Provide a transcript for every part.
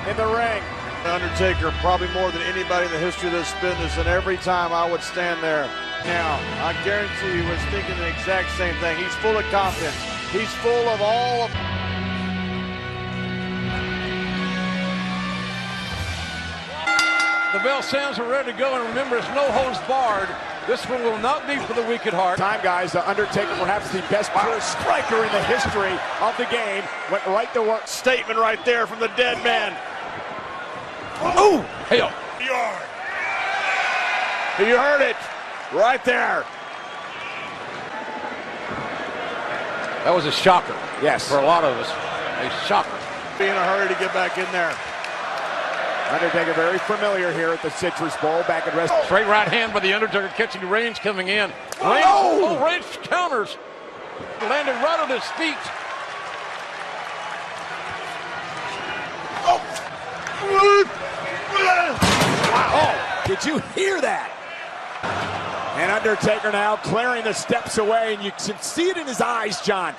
in the ring. Undertaker, probably more than anybody in the history of this business, and every time I would stand there now, I guarantee he was thinking the exact same thing. He's full of confidence. He's full of all of... The bell sounds, we're ready to go, and remember, it's no holds barred. This one will not be for the weak at heart. Time, guys, the Undertaker, perhaps the best pure striker in the history of the game, went right to work. Statement right there from the dead man. Oh, hell. You heard it right there. That was a shocker. Yes. For a lot of us, a shocker. Be in a hurry to get back in there. Undertaker very familiar here at the Citrus Bowl back at wrestling. Straight right hand by the Undertaker, catching Reigns coming in. Reigns, Reigns counters. Landed right on his feet. Oh, did you hear that? And Undertaker now clearing the steps away, and you can see it in his eyes, John.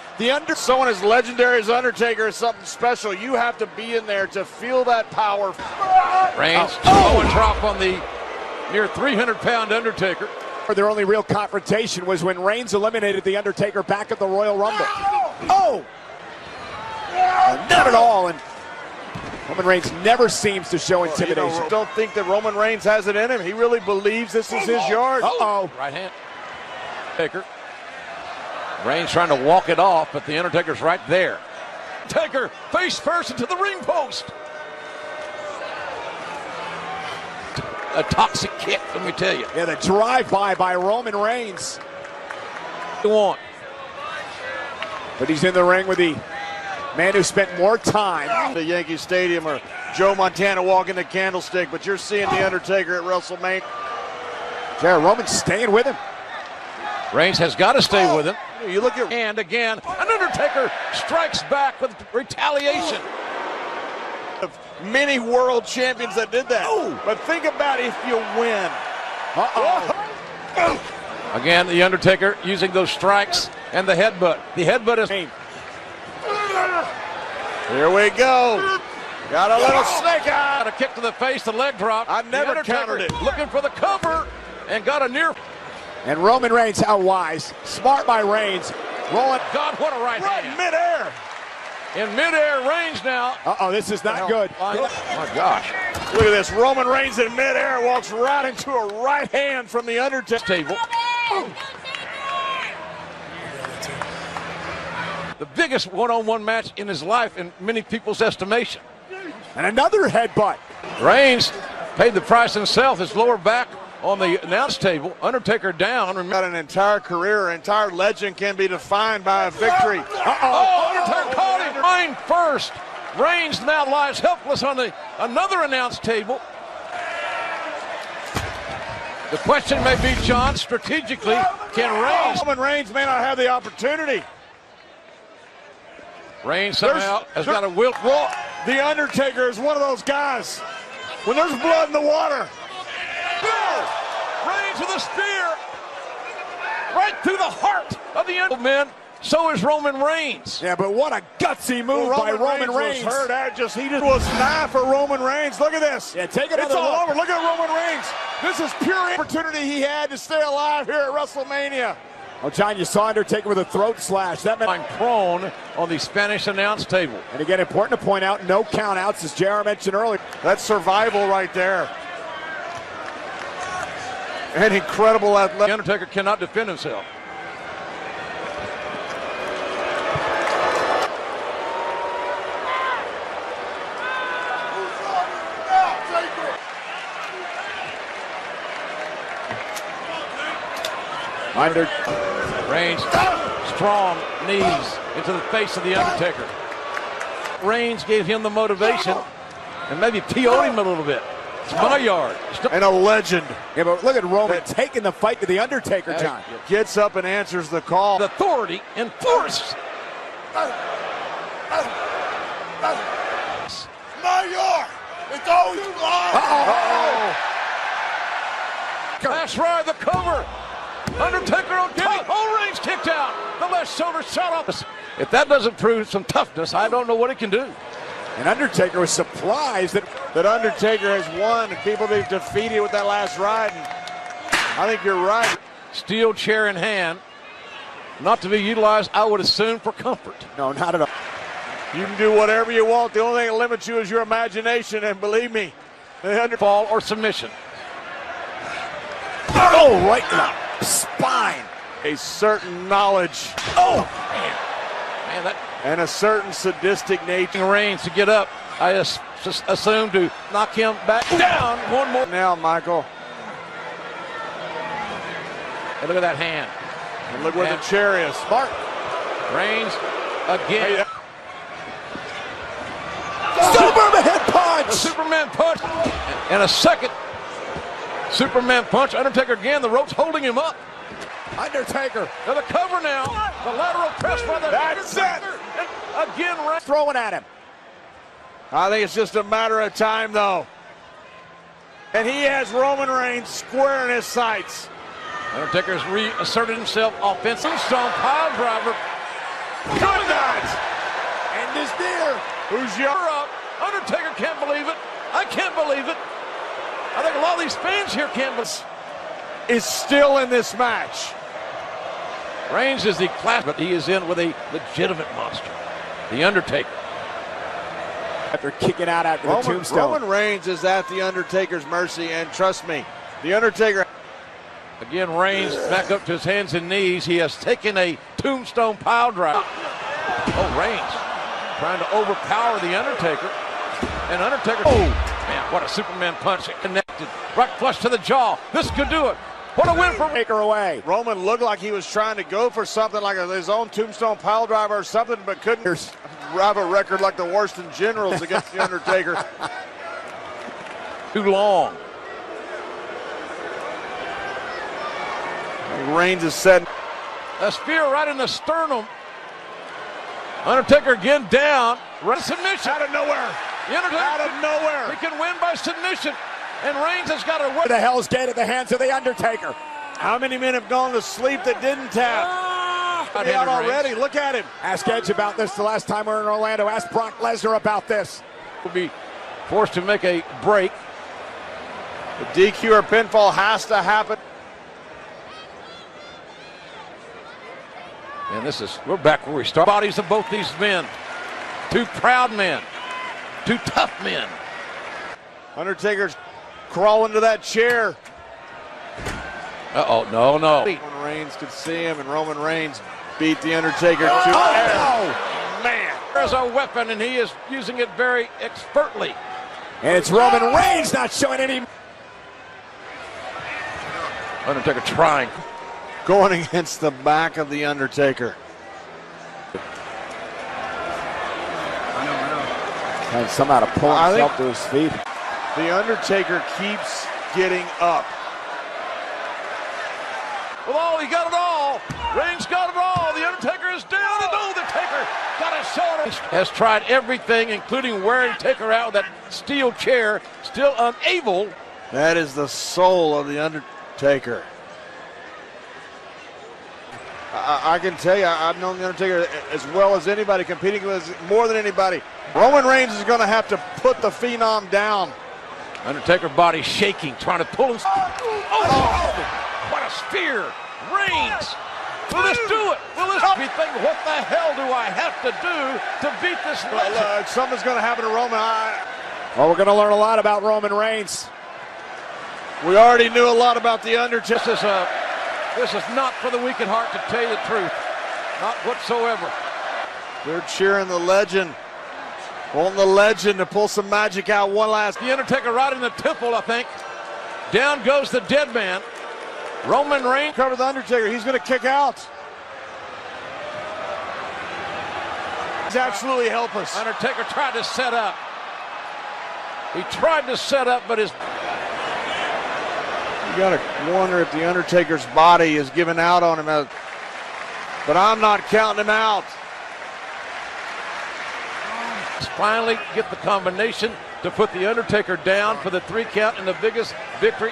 Someone as legendary as Undertaker is something special. You have to be in there to feel that power. Reigns, and drop on the near 300-pound Undertaker. Their only real confrontation was when Reigns eliminated the Undertaker back at the Royal Rumble. Oh! Not at all, and Roman Reigns never seems to show intimidation. Don't think that Roman Reigns has it in him. He really believes this is his yard. Uh-oh. Right hand. Taker. Reigns trying to walk it off, but the Undertaker's right there. Taker face first into the ring post. A toxic kick, let me tell you. Yeah, the drive-by by Roman Reigns. Go on. But he's in the ring with the man who spent more time. The Yankee Stadium or Joe Montana walking the candlestick, but you're seeing the Undertaker at WrestleMania. Jared Roman staying with him. Reigns has got to stay with him. You look at, and again, an Undertaker strikes back with retaliation. Many world champions that did that. But think about if you win. Again, the Undertaker using those strikes and the headbutt. The headbutt is... Here we go. Got a little snake eye. Got a kick to the face, the leg drop. I never countered it. Looking for the cover and got a near... And Roman Reigns, how wise. Smart by Reigns. Rolling. God, what a right hand. Midair. In midair, Reigns now. Uh-oh, this is not good. Oh my gosh. Look at this. Roman Reigns in midair walks right into a right hand from the Undertaker table. The biggest one-on-one match in his life in many people's estimation. And another headbutt. Reigns paid the price himself, his lower back on the announce table. Undertaker down. Got an entire career, an entire legend can be defined by a victory. Undertaker caught him. Line first. Reigns now lies helpless on another announce table. The question may be, John, strategically, can Reigns... Roman Reigns may not have the opportunity. Reigns somehow has got a will. The Undertaker is one of those guys. When there's blood in the water. Reigns with a spear. Right through the heart of the Undertaker. So is Roman Reigns. Yeah, but what a gutsy move by Roman Reigns. Was hurt. He just was nigh for Roman Reigns. Look at this. Yeah, take another It's all look. over. Look at Roman Reigns. This is pure opportunity he had to stay alive here at WrestleMania. Oh, John, you saw Undertaker with a throat slash. That meant prone on the Spanish announce table. And again, important to point out, no count outs, as JR mentioned earlier. That's survival right there. And incredible athletic. The Undertaker cannot defend himself. Reigns, strong knees into the face of the Undertaker. Reigns gave him the motivation and maybe PO'd him a little bit. It's my yard. And a legend. Yeah, but look at Roman taking the fight to the Undertaker, John. Gets up and answers the call. The authority and force. My yard. It's always mine. That's right, the cover. Undertaker on top. Oh, Reigns kicked out. The left shoulder shot off. If that doesn't prove some toughness, I don't know what it can do. And Undertaker was surprised that Undertaker has won and people they've defeated with that last ride. And I think you're right. Steel chair in hand, not to be utilized, I would assume, for comfort. No, not at all. You can do whatever you want. The only thing that limits you is your imagination, and believe me, the fall or submission. Oh, right in the spine. A certain knowledge. Oh, man, that. And a certain sadistic nature. Reigns to get up, I assume, to knock him back down one more. Now, Michael. And look at that hand. And look where the chair is. Smart. Reigns again. Superman punch! A Superman punch. And a second Superman punch. Undertaker again, the rope's holding him up. Undertaker. To the cover now. The lateral press by the That's Undertaker. it. And again, Reigns Throwing at him. I think it's just a matter of time, though. And he has Roman Reigns square in his sights. Undertaker's reasserted himself offensive. Stone pile driver. Good night. End is near. Who's your Up. Undertaker can't believe it. I can't believe it. I think a lot of these fans here can't believe it. is still in this match. Reigns is the class, but he is in with a legitimate monster, the Undertaker. After kicking out after the tombstone. Roman Reigns is at the Undertaker's mercy, and trust me, the Undertaker. Again, Reigns back up to his hands and knees. He has taken a tombstone pile driver. Oh, Reigns trying to overpower the Undertaker. And Undertaker, oh, man, what a Superman punch. It connected right flush to the jaw. This could do it. What a win for Taker away. Roman looked like he was trying to go for something like his own tombstone pile driver or something, but couldn't have a record like the worst in generals against the Undertaker. Too long. Reigns is set. A spear right in the sternum. Undertaker again down. Right submission. Out of nowhere. The Undertaker, Out of nowhere. he can win by submission. And Reigns has got to work. The Hell's Gate at the hands of the Undertaker. How many men have gone to sleep that didn't tap? Out already. Look at him. Ask Edge about this the last time we were in Orlando. Ask Brock Lesnar about this. Will be forced to make a break. The DQ or pinfall has to happen. And we're back where we start. Bodies of both these men. Two proud men. Two tough men. Undertaker's crawling to that chair. Uh-oh, no. Roman Reigns could see him, and Roman Reigns beat the Undertaker to Oh, man. There's a weapon, and he is using it very expertly. and it's Roman Reigns not showing any. Undertaker trying. Going against the back of the Undertaker. And somehow to pull himself to his feet. The Undertaker keeps getting up. Well, he got it all. Reigns got it all. The Undertaker is down, and the Taker got a shoulder. Has tried everything, including wearing Taker out with that steel chair, still unable. That is the soul of the Undertaker. I can tell you, I've known the Undertaker as well as anybody, competing with more than anybody. Roman Reigns is going to have to put the Phenom down. Undertaker body shaking, trying to pull him. Oh, what a spear. Reigns. Will this do it? Will this be thinking, what the hell do I have to do to beat this legend? Something's going to happen to Roman. Well, we're going to learn a lot about Roman Reigns. We already knew a lot about the Undertaker. This is not for the weak at heart, to tell you the truth. Not whatsoever. They're cheering the legend. Wanting the legend to pull some magic out one last. The Undertaker right in the temple, I think. Down goes the dead man. Roman Reigns. Cover the Undertaker. He's going to kick out. He's absolutely helpless. Undertaker tried to set up. He tried to set up, but his... You got to wonder if the Undertaker's body is giving out on him. But I'm not counting him out. Finally get the combination to put the Undertaker down for the 3 count and the biggest victory.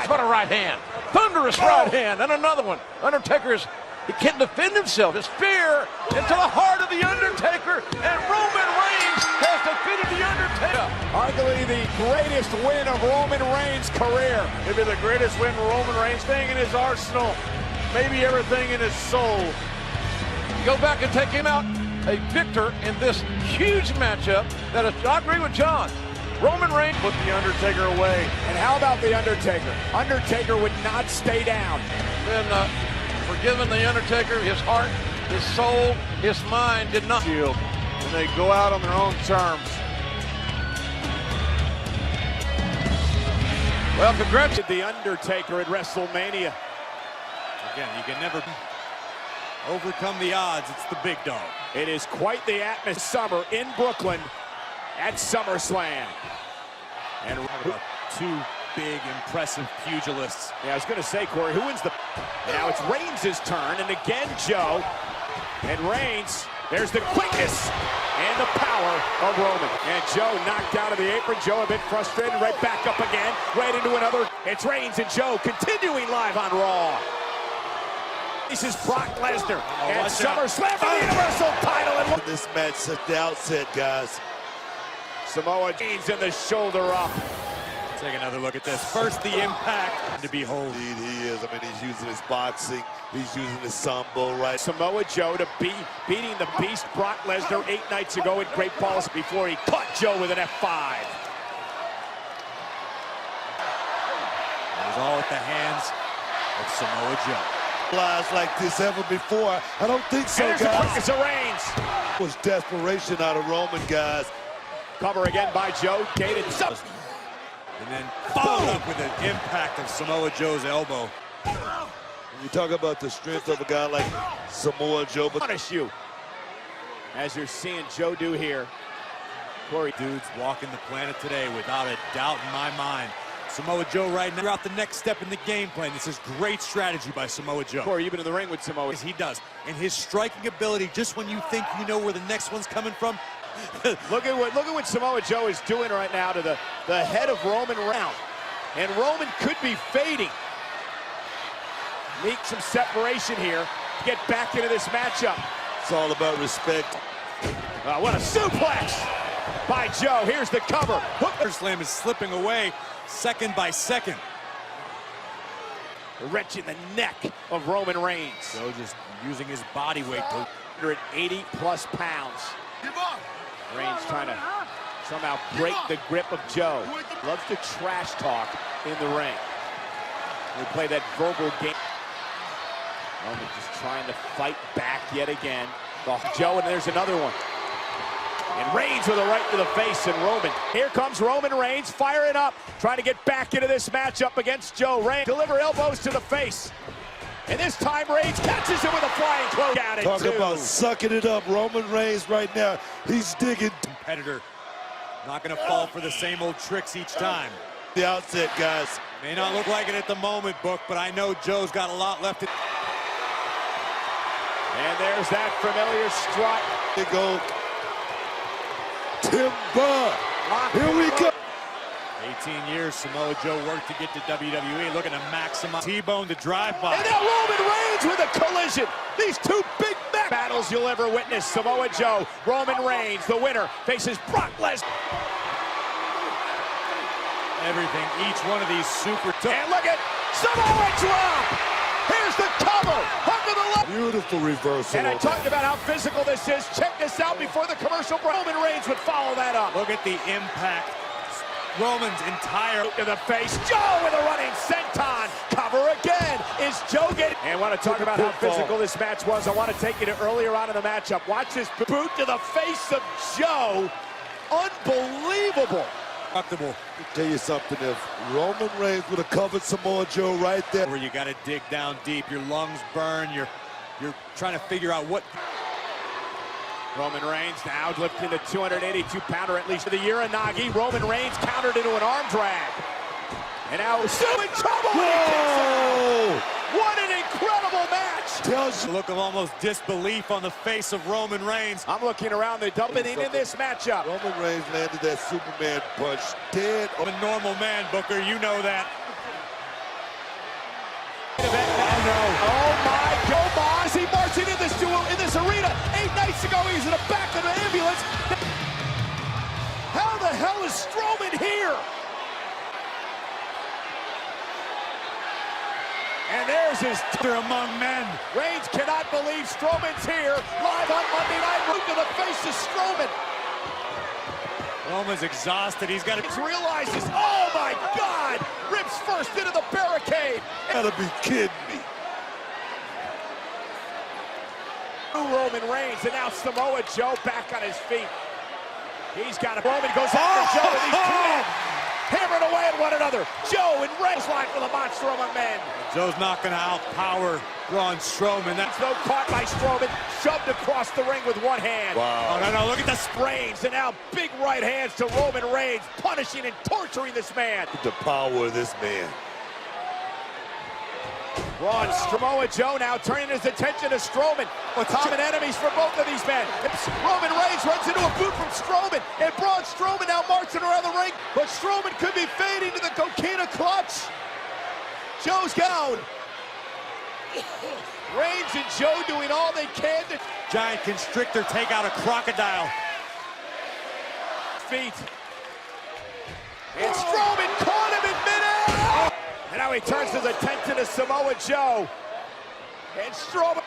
What a right hand. Thunderous right hand. And another one. He can't defend himself. His spear into the heart of the Undertaker. And Roman Reigns has defeated the Undertaker. Arguably the greatest win of Roman Reigns' career. Maybe the greatest win Roman Reigns, thing in his arsenal, maybe everything in his soul. Go back and take him out a victor in this huge matchup. I agree with John. Roman Reigns Put the Undertaker away. And how about the Undertaker? Undertaker would not stay down. Then forgiving the Undertaker, his heart, his soul, his mind did not. Shield. And they go out on their own terms. Well, congrats to the Undertaker at WrestleMania. Again, you can never overcome the odds. It's the big dog. It is quite the atmosphere summer in Brooklyn at SummerSlam. And Two big, impressive pugilists. yeah, I was going to say, Corey, who wins the... And now it's Reigns' turn, and again, Joe. And Reigns, there's the quickness and the power of Roman. And Joe knocked out of the apron. Joe a bit frustrated, right back up again, right into another. It's Reigns and Joe continuing live on Raw. This is Brock Lesnar and SummerSlam for the Universal title. And This match at the outset, guys. Samoa Reigns in the shoulder up. Take another look at this. First, the impact to behold. Indeed, he is. I mean, he's using his boxing. He's using his sambo, right? Samoa Joe to be beating the Beast Brock Lesnar 8 nights ago at Great Balls before he caught Joe with an F5. It was all at the hands of Samoa Joe. Lies like this ever before. I don't think so, And there's the guys. quickness of Reigns. It was desperation out of Roman, guys. Cover again by Joe. Gated. And then followed up with an impact of Samoa Joe's elbow. When you talk about the strength of a guy like Samoa Joe, but Punish you. As you're seeing Joe do here. Corey. Dudes walking the planet today without a doubt in my mind. Samoa Joe right now out the next step in the game plan. This is great strategy by Samoa Joe. Corey, you've been in the ring with Samoa. He does. And his striking ability, just when you think you know where the next one's coming from. Look at what Samoa Joe is doing right now to the head of Roman Reigns. And Roman could be fading. Need some separation here to get back into this matchup. it's all about respect. What a suplex by Joe. Here's the cover. Hook. Slam is slipping away second by second. Wrenching the neck of Roman Reigns. Joe just using his body weight to 180+ pounds. Reigns trying to somehow break the grip of Joe. Loves to trash talk in the ring. We play that verbal game. Roman just trying to fight back yet again. Joe, and there's another one. And Reigns with a right to the face, and Roman. Here comes Roman Reigns, firing up, trying to get back into this matchup against Joe. Reigns deliver elbows to the face. And this time Reigns catches him with a flying close. Talk about sucking it up. Roman Reigns right now, he's digging. competitor. Not going to fall for the same old tricks each time. The outset, guys. May not look like it at the moment, Book, but I know Joe's got a lot left. And there's that familiar strut. They go. Timber. Here we go. 18 years Samoa Joe worked to get to WWE, looking to maximize T-bone to drive by. And now Roman Reigns with a collision. These two big battles you'll ever witness. Samoa Joe, Roman Reigns, the winner, faces Brock Lesnar. Everything, each one of these super tough. And look at Samoa drop. Here's the cover under the left. Beautiful reversal. And I talked about how physical this is. Check this out before the commercial. Roman Reigns would follow that up. Look at the impact. Roman's entire To the face. Joe with a running senton. Cover again. Is Joe getting... And I want to talk about how physical this match was. I want to take you to earlier on in the matchup. Watch this boot to the face of Joe. Unbelievable. comfortable. Tell you something, if Roman Reigns would have covered Samoa Joe right there. Where you got to dig down deep, your lungs burn, you're trying to figure out what. Roman Reigns now lifting the 282-pounder at least of the Uranagi. Roman Reigns countered into an arm drag. And now still in trouble. Whoa! What an incredible match. Tells A you. look of almost disbelief on the face of Roman Reigns. I'm looking around the doubling in this matchup. Roman Reigns landed that Superman punch dead. I'm a normal man, Booker, you know that. weeks ago, he's in the back of the ambulance. How the hell is Strowman here? And there's his among men. Reigns cannot believe Strowman's here. Live on Monday Night. Look to the face of Strowman. Roman's exhausted. He's got to He realizes, oh my God! Rips first into the barricade. Gotta be kidding me. Roman Reigns, and now Samoa Joe back on his feet. He's got it. Roman goes after Joe, and these two men hammering away at one another. Joe and Reigns line for the monster among men. Joe's not going to outpower Braun Strowman. That's No caught by Strowman, shoved across the ring with one hand. Wow. oh, no, look at this. Reigns, and now big right hands to Roman Reigns, punishing and torturing this man. The power of this man. Braun Samoa Joe now turning his attention to Strowman. Common enemies for both of these men. Roman Reigns runs into a boot from Strowman, and Braun Strowman now marching around the ring, but Strowman could be fading to the coquina clutch. Joe's down. Reigns and Joe doing all they can to Giant constrictor take out a crocodile. feet. And Strowman caught him in midair. And now he turns his attention to Samoa Joe. And Strowman.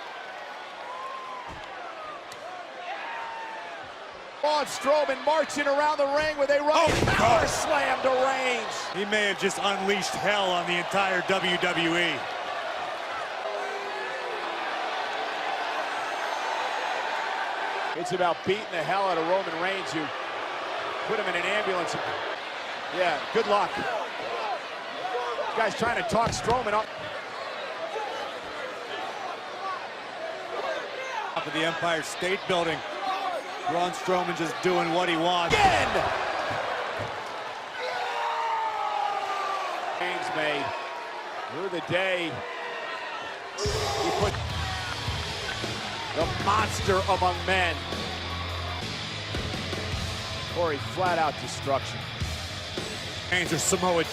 Braun Strowman marching around the ring with a running power slam to Reigns. He may have just unleashed hell on the entire WWE. It's about beating the hell out of Roman Reigns, who put him in an ambulance. Yeah, good luck. This guy's trying to talk Strowman up. Top of the Empire State Building. Braun Strowman just doing what he wants. Again! Reigns made through the day. He put the monster among men. Corey, flat out destruction. Reigns or Samoa Joe.